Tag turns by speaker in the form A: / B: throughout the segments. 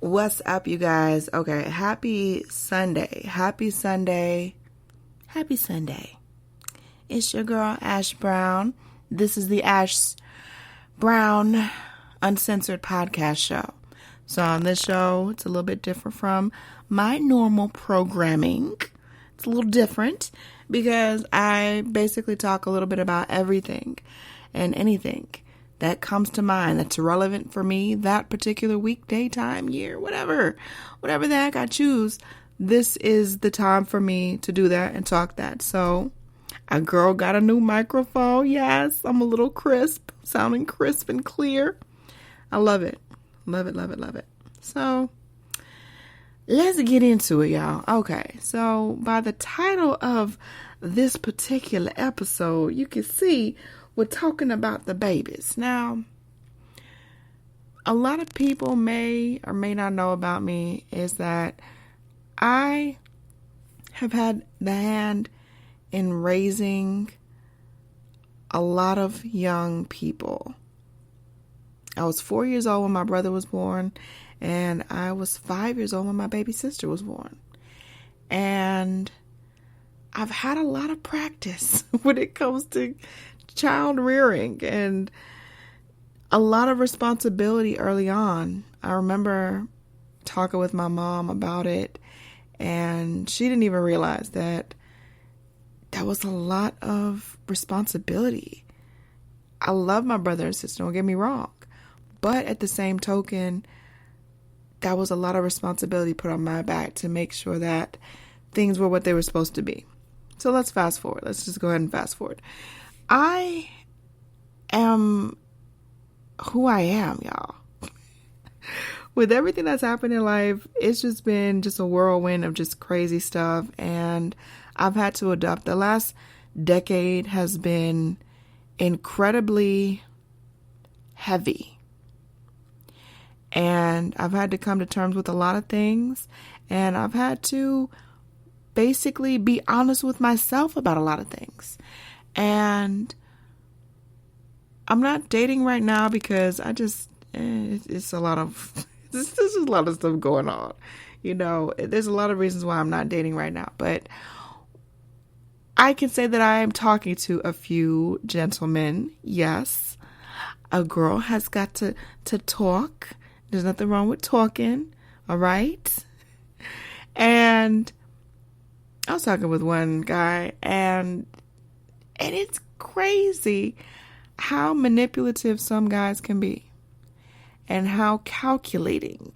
A: What's up, you guys? Okay, happy Sunday. Happy Sunday. Happy Sunday. It's your girl, Ash Brown. This is the Ash Brown Uncensored Podcast Show. So on this show, it's a little bit different from my normal programming. It's a little different because I basically talk a little bit about everything and anything that comes to mind that's relevant for me that particular week, day, time, year, whatever the heck I choose. This is the time for me to do that and talk that. So a girl got a new microphone. Yes, I'm a little crisp, sounding crisp and clear. I love it. Love it, love it, love it. So let's get into it, y'all. Okay, so by the title of this particular episode, you can see we're talking about the babies. Now, a lot of people may or may not know about me is that I have had the hand in raising a lot of young people. I was 4 years old when my brother was born, and I was 5 years old when my baby sister was born. And I've had a lot of practice when it comes to child rearing and a lot of responsibility early on. I remember talking with my mom about it, and she didn't even realize that was a lot of responsibility. I love my brother and sister, don't get me wrong, but at the same token, that was a lot of responsibility put on my back to make sure that things were what they were supposed to be. So let's fast forward. Let's just go ahead and fast forward. I am who I am, y'all. With everything that's happened in life, it's just been just a whirlwind of just crazy stuff. And I've had to adapt. The last decade has been incredibly heavy. And I've had to come to terms with a lot of things. And I've had to basically be honest with myself about a lot of things. And I'm not dating right now because I just, it's a lot of, there's a lot of stuff going on. You know, there's a lot of reasons why I'm not dating right now. But I can say that I am talking to a few gentlemen. Yes, a girl has got to talk. There's nothing wrong with talking. All right. And I was talking with one guy, and it's crazy how manipulative some guys can be and how calculating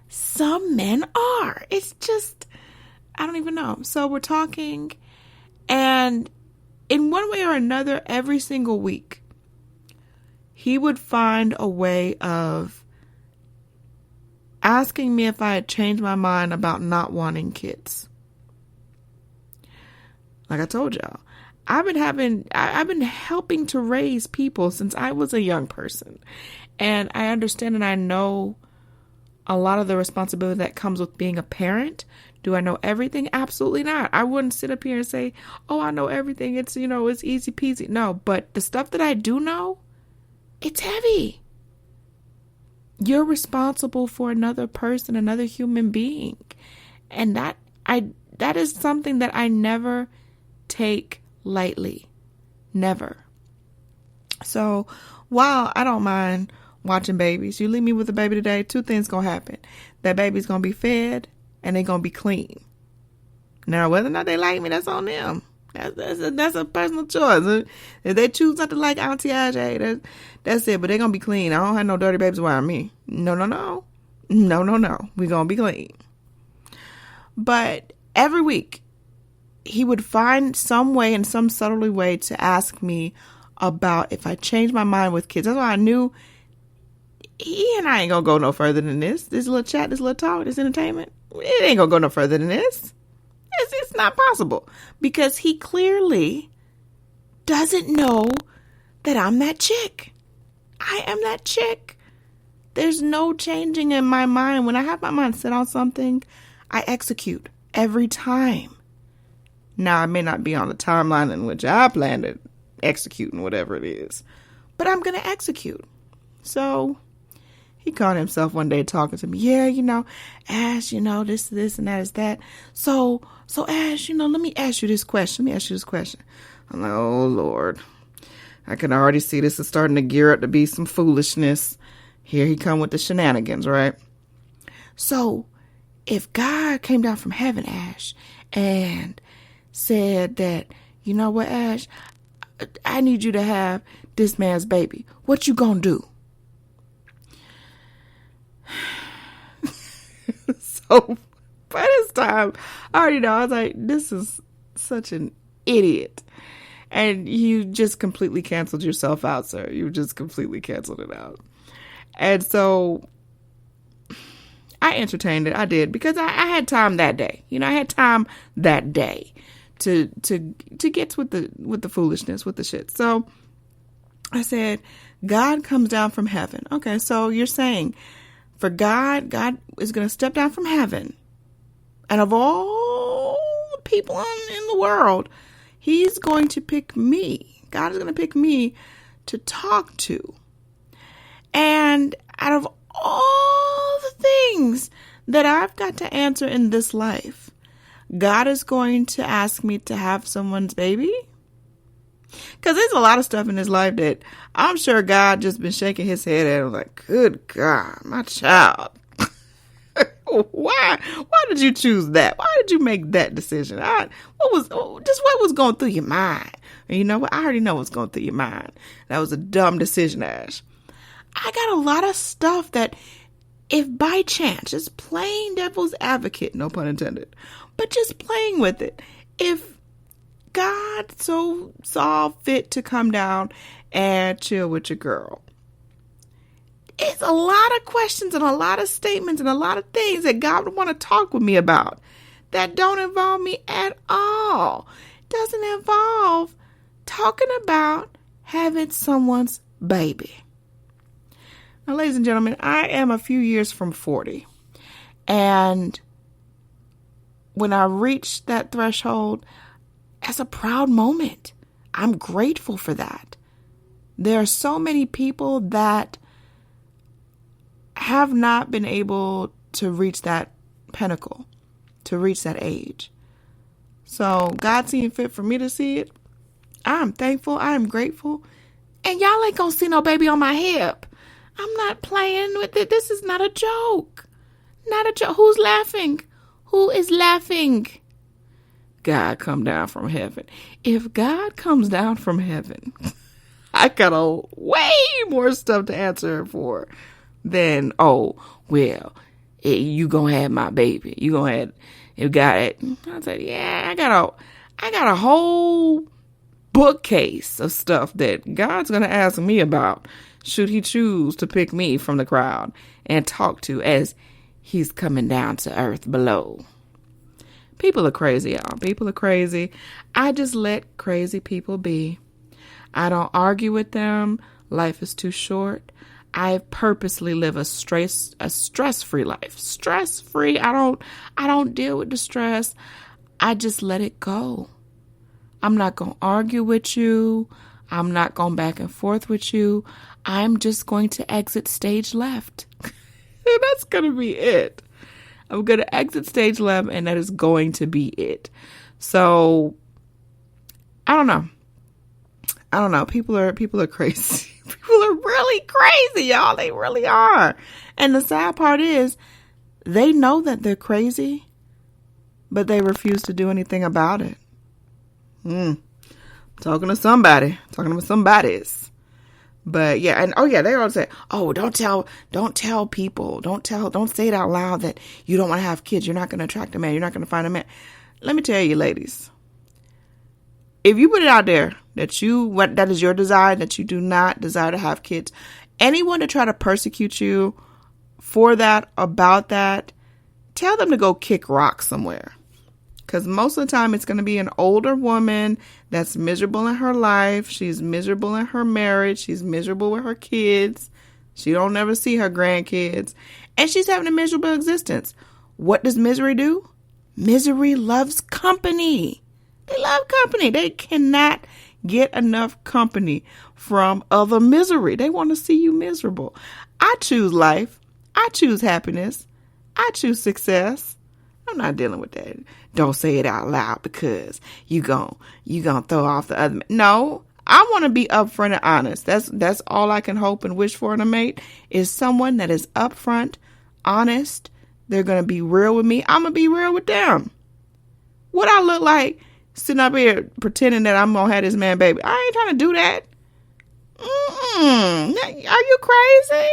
A: some men are. It's just, I don't even know. So we're talking, and in one way or another, every single week, he would find a way of asking me if I had changed my mind about not wanting kids. Like I told y'all, I've been helping to raise people since I was a young person. And I understand and I know a lot of the responsibility that comes with being a parent. Do I know everything? Absolutely not. I wouldn't sit up here and say, oh, I know everything. It's, it's easy peasy. No, but the stuff that I do know, it's heavy. You're responsible for another person, another human being. And that is something that I never take lightly. Never. So while I don't mind watching babies, you leave me with a baby today, two things gonna happen. That baby's gonna be fed and they're gonna be clean. Now, whether or not they like me, that's on them. That's a personal choice. If they choose not to like Auntie Ajay, that's it. But they're gonna be clean. I don't have no dirty babies around me. No. We're gonna be clean. But every week, he would find some way, in some subtle way, to ask me about if I changed my mind with kids. That's why I knew he and I ain't gonna go no further than this. This little chat, this little talk, this entertainment, it ain't gonna go no further than this. It's not possible, because he clearly doesn't know that I'm that chick. I am that chick. There's no changing in my mind. When I have my mind set on something, I execute every time. Now, I may not be on the timeline in which I plan to execute and whatever it is, but I'm going to execute. So He caught himself one day talking to me. Yeah, Ash, this, and that is that. So Ash, let me ask you this question. I'm like, oh, Lord. I can already see this is starting to gear up to be some foolishness. Here he come with the shenanigans, right? So if God came down from heaven, Ash, and said that, you know what, Ash, I need you to have this man's baby, what you gonna do? So by this time, I already know, I was like, this is such an idiot. And you just completely canceled yourself out, sir. You just completely canceled it out. And so I entertained it. I did, because I had time that day. I had time that day to get with the foolishness, with the shit. So I said, God comes down from heaven. Okay, so you're saying for God is going to step down from heaven, and of all the people in the world, he's going to pick me. God is going to pick me to talk to. And out of all the things that I've got to answer in this life, God is going to ask me to have someone's baby? Because there's a lot of stuff in this life that I'm sure God just been shaking his head at. I'm like, good God, my child. Why did you choose that? Why did you make that decision? What was going through your mind? And you know what? I already know what's going through your mind. That was a dumb decision, Ash. I got a lot of stuff that, if by chance, just plain devil's advocate, no pun intended, but just playing with it, if God so saw fit to come down and chill with your girl, it's a lot of questions and a lot of statements and a lot of things that God would want to talk with me about that don't involve me at all. It doesn't involve talking about having someone's baby. Now, ladies and gentlemen, I am a few years from 40. And when I reached that threshold, that's a proud moment. I'm grateful for that. There are so many people that have not been able to reach that pinnacle, to reach that age. So God seeing fit for me to see it, I'm thankful. I am grateful. And y'all ain't gonna see no baby on my hip. I'm not playing with it. This is not a joke. Not a joke. Who's laughing? Who is laughing? God come down from heaven. If God comes down from heaven, I got a way more stuff to answer for than, you gonna have my baby. You gonna have, you got it. I said, yeah, I got a whole bookcase of stuff that God's gonna ask me about, should he choose to pick me from the crowd and talk to as he's coming down to earth below. People are crazy, y'all. People are crazy. I just let crazy people be. I don't argue with them. Life is too short. I purposely live a stress-free life. Stress-free. I don't deal with the stress. I just let it go. I'm not going to argue with you. I'm not going back and forth with you. I'm just going to exit stage left. And that's going to be it. I'm going to exit stage left, and that is going to be it. So, I don't know. People are crazy. People are really crazy, y'all. They really are. And the sad part is, they know that they're crazy, but they refuse to do anything about it. Talking to somebody. Talking to somebodies. But yeah, and they all say, don't tell people, don't say it out loud that you don't want to have kids. You're not going to attract a man. You're not going to find a man. Let me tell you, ladies, if you put it out there that is your desire, that you do not desire to have kids, anyone to try to persecute you for that, about that, tell them to go kick rocks somewhere. Because most of the time it's going to be an older woman that's miserable in her life. She's miserable in her marriage. She's miserable with her kids. She don't never see her grandkids. And she's having a miserable existence. What does misery do? Misery loves company. They love company. They cannot get enough company from other misery. They want to see you miserable. I choose life. I choose happiness. I choose success. I'm not dealing with that. Don't say it out loud because you gon' throw off the other. No, I want to be upfront and honest. That's all I can hope and wish for in a mate is someone that is upfront, honest. They're going to be real with me. I'm going to be real with them. What I look like sitting up here pretending that I'm going to have this man baby. I ain't trying to do that. Are you crazy?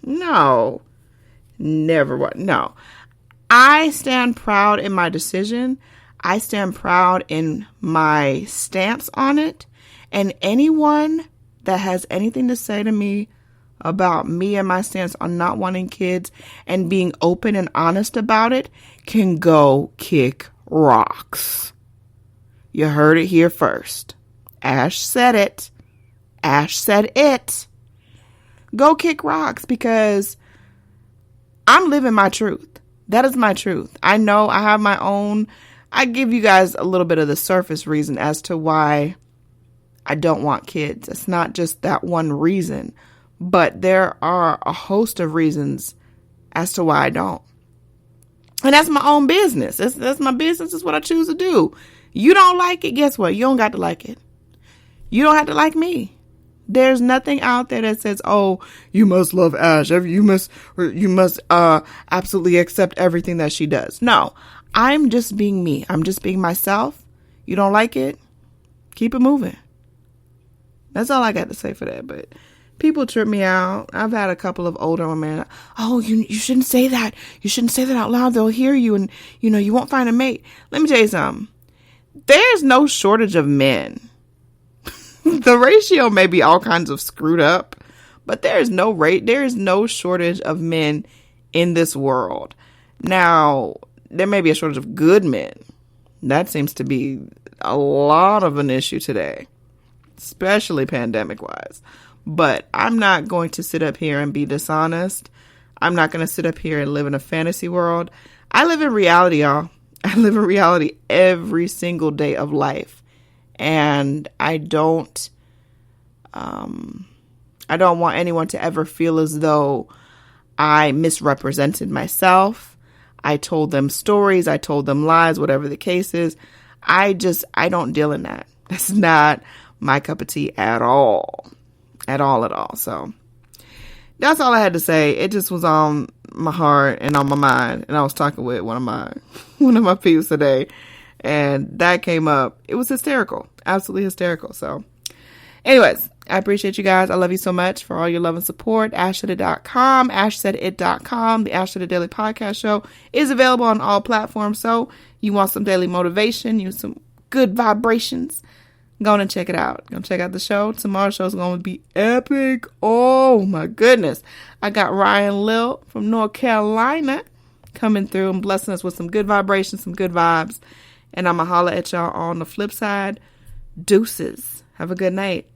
A: No. Never. No. I stand proud in my decision. I stand proud in my stance on it. And anyone that has anything to say to me about me and my stance on not wanting kids and being open and honest about it can go kick rocks. You heard it here first. Ash said it. Ash said it. Go kick rocks because I'm living my truth. That is my truth. I know I have my own. I give you guys a little bit of the surface reason as to why I don't want kids. It's not just that one reason, but there are a host of reasons as to why I don't. And that's my own business. That's my business. It's what I choose to do. You don't like it. Guess what? You don't got to like it. You don't have to like me. There's nothing out there that says, oh, you must love Ash. You must absolutely accept everything that she does. No, I'm just being me. I'm just being myself. You don't like it? Keep it moving. That's all I got to say for that. But people trip me out. I've had a couple of older women. Oh, you shouldn't say that. You shouldn't say that out loud. They'll hear you and, you won't find a mate. Let me tell you something. There's no shortage of men. The ratio may be all kinds of screwed up, but there is no shortage of men in this world. Now, there may be a shortage of good men. That seems to be a lot of an issue today, especially pandemic-wise. But I'm not going to sit up here and be dishonest. I'm not going to sit up here and live in a fantasy world. I live in reality, y'all. I live in reality every single day of life. And I don't want anyone to ever feel as though I misrepresented myself. I told them stories. I told them lies, whatever the case is. I don't deal in that. That's not my cup of tea at all. At all. So that's all I had to say. It just was on my heart and on my mind. And I was talking with one of my peeps today. And that came up. It was hysterical. Absolutely hysterical. So anyways, I appreciate you guys. I love you so much for all your love and support. AshSaidIt.com, AshSaidIt.com. The Ash Said It Daily Podcast Show is available on all platforms. So you want some daily motivation, you want some good vibrations, go on and check it out. Go check out the show. Tomorrow's show is going to be epic. Oh my goodness. I got Ryan Lil from North Carolina coming through and blessing us with some good vibrations, some good vibes. And I'm going to holler at y'all on the flip side. Deuces. Have a good night.